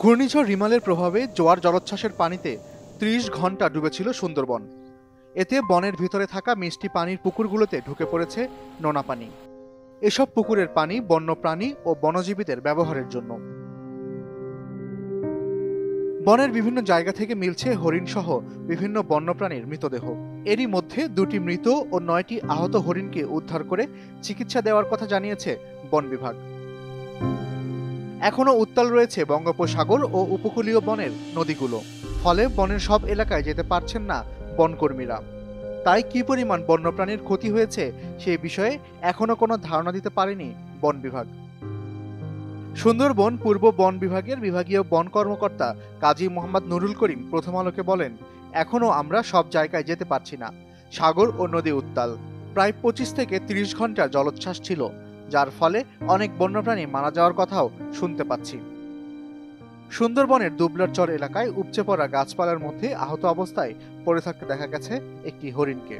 ঘূর্ণিঝড় রিমালের প্রভাবে জোয়ার জলোচ্ছ্বাসের পানিতে ৩০ ঘন্টা ডুবেছিল সুন্দরবন। এতে বনের ভিতরে থাকা মিষ্টি পানির পুকুরগুলোতে ঢুকে পড়েছে নোনা পানি। এসব পুকুরের পানি বন্যপ্রাণী ও বনজীবীদের ব্যবহারের জন্য। বনের বিভিন্ন জায়গা থেকে মিলছে হরিণসহ বিভিন্ন বন্যপ্রাণীর মৃতদেহ। এরই মধ্যে ২টি মৃত ও ৯টি আহত হরিণকে উদ্ধার করে চিকিৎসা দেওয়ার কথা জানিয়েছে বন বিভাগ। এখনও উত্তাল রয়েছে বঙ্গোপসাগর ও উপকূলীয় বনের নদীগুলো, ফলে বনের সব এলাকায় যেতে পারছেন না বনকর্মীরা। তাই কী পরিমাণ বন্যপ্রাণীর ক্ষতি হয়েছে সেই বিষয়ে এখনও কোনো ধারণা দিতে পারেনি বন বিভাগ। সুন্দরবন পূর্ব বন বিভাগের বিভাগীয় বন কর্মকর্তা কাজী মোহাম্মদ নুরুল করিম প্রথম আলোকে বলেন, এখনও আমরা সব জায়গায় যেতে পারছি না। সাগর ও নদী উত্তাল। প্রায় ২৫ থেকে ৩০ ঘন্টার জলোচ্ছ্বাস ছিল, যার ফলে অনেক বন্যপ্রাণী মারা যাওয়ার কথাও শুনতে পাচ্ছি। সুন্দরবনের দুবলারচর এলাকায় উপচে পড়া গাছপালার মধ্যে আহত অবস্থায় পড়ে থাকতে দেখা গেছে একটি হরিণকে।